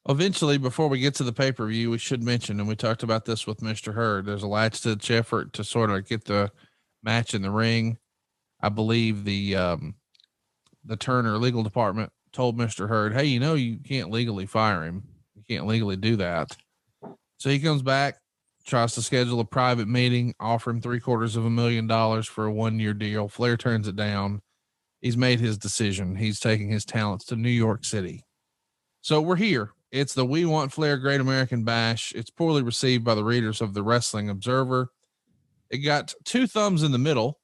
Eventually, before we get to the pay-per-view, we should mention, and we talked about this with Mr. Hurd, there's a last-ditch effort to sort of get the match in the ring. I believe the Turner legal department told Mr. Hurd, hey, you can't legally fire him. You can't legally do that. So he comes back, tries to schedule a private meeting, offer him $750,000 for a 1-year deal. Flair turns it down. He's made his decision. He's taking his talents to New York City. So we're here. It's the We Want Flair Great American Bash. It's poorly received by the readers of the Wrestling Observer. It got 2 thumbs in the middle,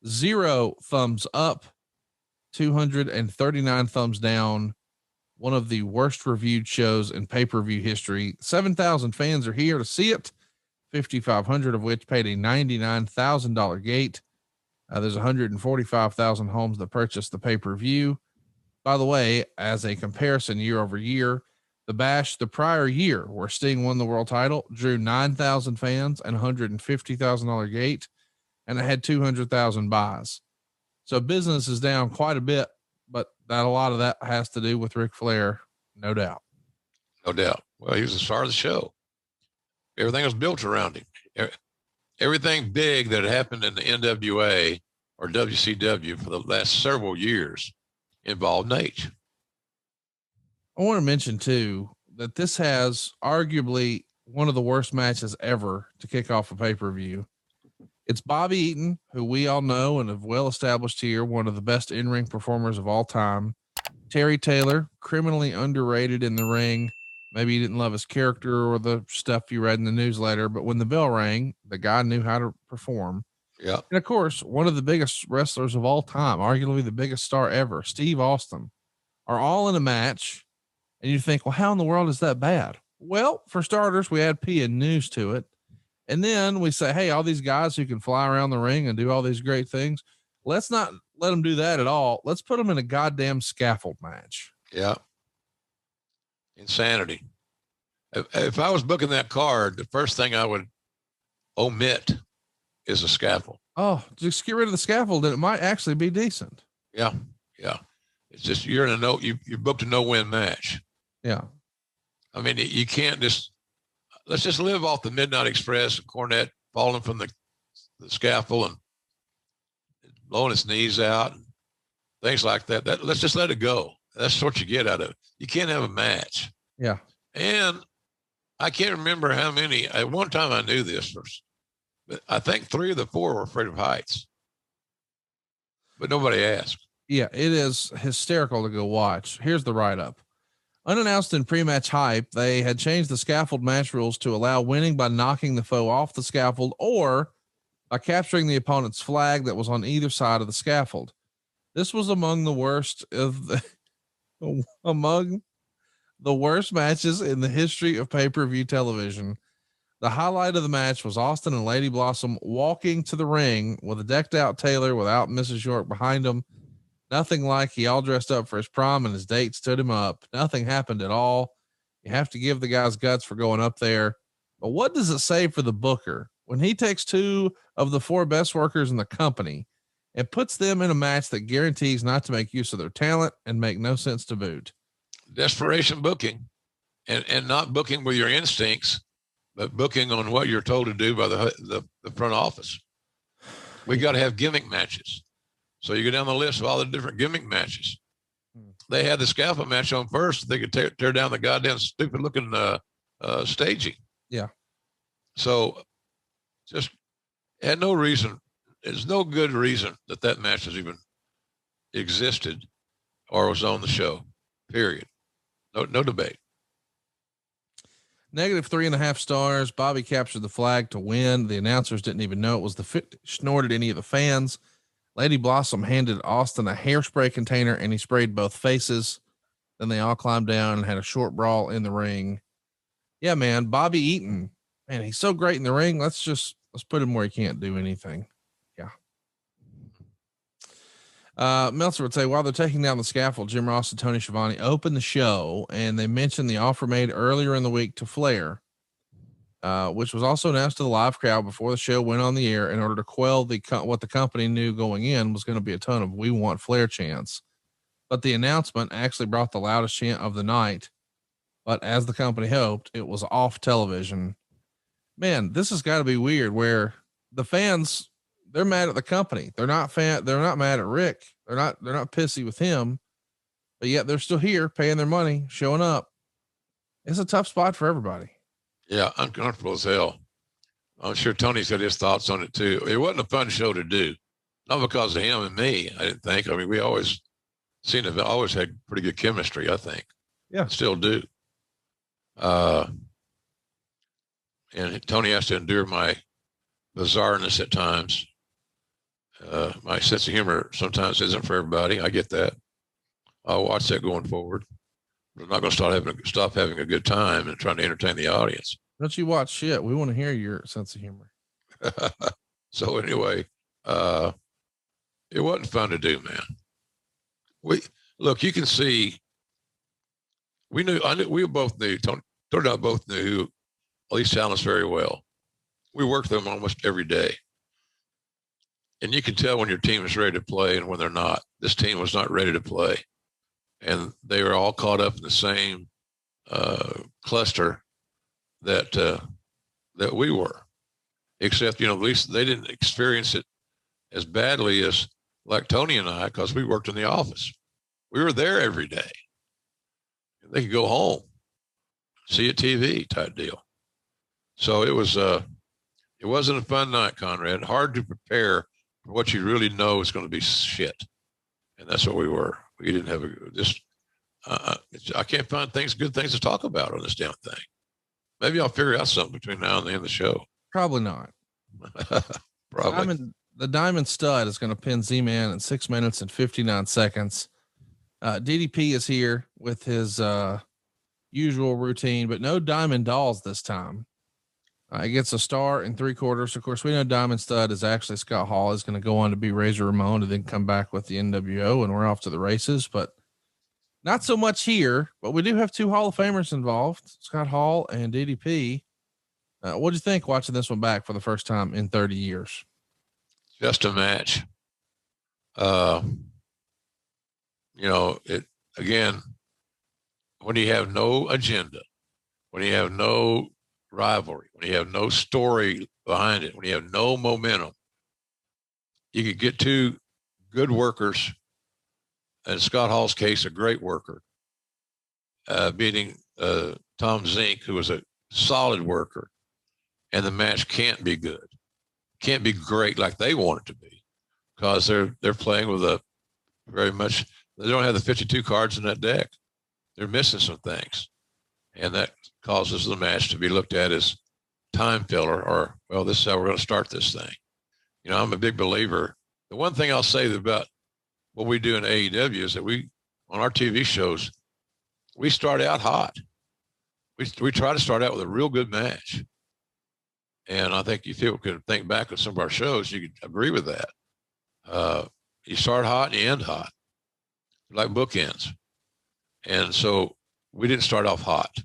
0 thumbs up, 239 thumbs down. One of the worst reviewed shows in pay-per-view history. 7,000 fans are here to see it, 5,500 of which paid a $99,000 gate. There's 145,000 homes that purchased the pay-per-view. By the way, as a comparison year over year, the Bash the prior year, where Sting won the world title, drew 9,000 fans and $150,000 gate, and it had 200,000 buys. So business is down quite a bit, but a lot of that has to do with Ric Flair, no doubt. No doubt. Well, he was the star of the show. Everything was built around him. Everything big that happened in the NWA or WCW for the last several years involved Nate. I want to mention too that this has arguably one of the worst matches ever to kick off a pay-per-view. It's Bobby Eaton, who we all know and have well established here, one of the best in-ring performers of all time. Terry Taylor, criminally underrated in the ring. Maybe you didn't love his character or the stuff you read in the newsletter, but when the bell rang, the guy knew how to perform. Yeah. And of course, one of the biggest wrestlers of all time, arguably the biggest star ever, Steve Austin, are all in a match. And you think, well, how in the world is that bad? Well, for starters, we add P and news to it. And then we say, hey, all these guys who can fly around the ring and do all these great things, let's not let them do that at all. Let's put them in a goddamn scaffold match. Yeah. Insanity. If I was booking that card, the first thing I would omit is a scaffold. Oh, just get rid of the scaffold and it might actually be decent. Yeah. Yeah. It's just, you're in a you booked a no-win match. Yeah. I mean, you can't let's just live off the Midnight Express and Cornette falling from the scaffold and blowing his knees out and things like that. Let's just let it go. That's what you get out of it. You can't have a match. Yeah. And I can't remember how many. At one time I knew this, but I think 3 of the 4 were afraid of heights. But nobody asked. Yeah, it is hysterical to go watch. Here's the write-up. Unannounced in pre-match hype, they had changed the scaffold match rules to allow winning by knocking the foe off the scaffold or by capturing the opponent's flag that was on either side of the scaffold. This was among the worst matches in the history of pay-per-view television. The highlight of the match was Austin and Lady Blossom walking to the ring with a decked out Taylor without Mrs. York behind him. Nothing like he all dressed up for his prom and his date stood him up. Nothing happened at all. You have to give the guy's guts for going up there. But what does it say for the booker when he takes 2 of the 4 best workers in the company and puts them in a match that guarantees not to make use of their talent and make no sense to boot? Desperation booking and not booking with your instincts, but booking on what you're told to do by the front office. We got to have gimmick matches. So you go down the list of all the different gimmick matches. They had the scaffold match on first. They could tear down the goddamn stupid looking staging. Yeah. So just had no reason. There's no good reason that match has even existed or was on the show, period. No debate. -3.5 stars. Bobby captured the flag to win. The announcers didn't even know it was the finish, nor did any of the fans. Lady Blossom handed Austin a hairspray container and he sprayed both faces. Then they all climbed down and had a short brawl in the ring. Yeah, man. Bobby Eaton, man, he's so great in the ring. Let's put him where he can't do anything. Yeah. Meltzer would say, while they're taking down the scaffold, Jim Ross and Tony Schiavone opened the show and they mentioned the offer made earlier in the week to Flair, which was also announced to the live crowd before the show went on the air in order to quell what the company knew going in was going to be a ton of "We Want Flair" chants. But the announcement actually brought the loudest chant of the night. but as the company hoped, it was off television. Man, this has got to be weird where the fans, they're mad at the company. They're not mad at Rick. They're not pissy with him, but yet they're still here paying their money, showing up. It's a tough spot for everybody. Yeah, uncomfortable as hell. I'm sure Tony's got his thoughts on it too. It wasn't a fun show to do, not because of him and me. I didn't think. I mean, we always always had pretty good chemistry. I think. Yeah, still do. And Tony has to endure my bizarreness at times. My sense of humor sometimes isn't for everybody. I get that. I'll watch that going forward. I'm not going to stop having a good time and trying to entertain the audience. Don't you watch shit? We want to hear your sense of humor. So anyway, it wasn't fun to do, man. You can see, we both knew, Tony and I both knew Lee Sallis very well. We worked with them almost every day. And you can tell when your team is ready to play and when they're not. This team was not ready to play. And they were all caught up in the same cluster that we were, except, at least they didn't experience it as badly as like Tony and I, because we worked in the office. We were there every day. They could go home, see a TV type deal. So it wasn't a fun night, Conrad. Hard to prepare for what you really know is going to be shit. And that's what we were. We didn't have I can't find good things to talk about on this damn thing. Maybe I'll figure out something between now and the end of the show. Probably not. Probably. The Diamond Stud is going to pin Z-Man in 6 minutes and 59 seconds. DDP is here with his usual routine, but no Diamond Dolls this time. He gets a star in 3/4. Of course, we know Diamond Stud is actually Scott Hall is going to go on to be Razor Ramon and then come back with the NWO, and we're off to the races, but not so much here. But we do have 2 Hall of Famers involved, Scott Hall and DDP. What'd you think watching this one back for the first time in 30 years? Just a match. Again, when you have no agenda, when you have no rivalry, when you have no story behind it, when you have no momentum, you could get 2 good workers, in Scott Hall's case, a great worker, beating Tom Zink, who was a solid worker, and the match can't be good, can't be great like they want it to be, because they're playing with they don't have the 52 cards in that deck. They're missing some things, and that causes the match to be looked at as time filler, or, well, this is how we're going to start this thing. I'm a big believer. The one thing I'll say about what we do in AEW is that on our TV shows, we start out hot. We try to start out with a real good match. And I think if people could think back on some of our shows, you could agree with that. You start hot and you end hot, like bookends. And so we didn't start off hot.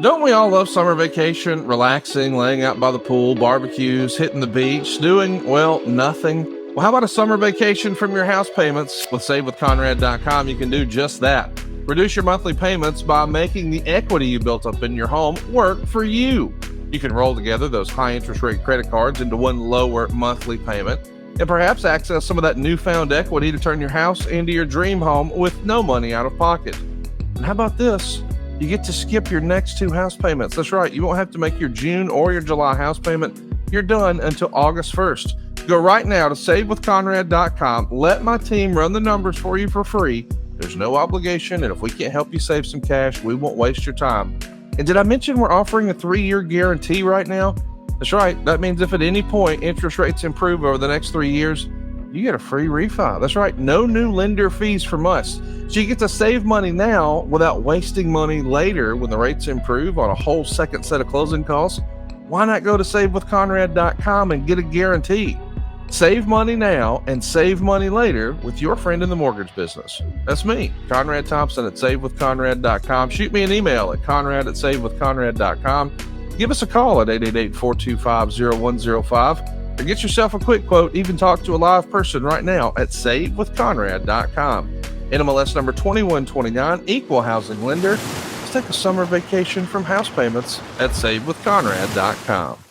Don't we all love summer vacation, relaxing, laying out by the pool, barbecues, hitting the beach, doing, well, nothing? Well, how about a summer vacation from your house payments? With SaveWithConrad.com, you can do just that. Reduce your monthly payments by making the equity you built up in your home work for you. You can roll together those high interest rate credit cards into one lower monthly payment, and perhaps access some of that newfound equity to turn your house into your dream home with no money out of pocket. And how about this? You get to skip your next 2 house payments. That's right. You won't have to make your June or your July house payment. You're done until August 1st. Go right now to SaveWithConrad.com. Let my team run the numbers for you for free. There's no obligation, and if we can't help you save some cash, we won't waste your time. And did I mention we're offering a 3-year guarantee right now? That's right. That means if at any point interest rates improve over the next 3 years, you get a free refi. That's right. No new lender fees from us. So you get to save money now without wasting money later when the rates improve on a whole second set of closing costs. Why not go to SaveWithConrad.com and get a guarantee? Save money now and save money later with your friend in the mortgage business. That's me, Conrad Thompson at SaveWithConrad.com. Shoot me an email at Conrad@SaveWithConrad.com. Give us a call at 888-425-0105. Or get yourself a quick quote. Even talk to a live person right now at SaveWithConrad.com. NMLS number 2129, equal housing lender. Let's take a summer vacation from house payments at SaveWithConrad.com.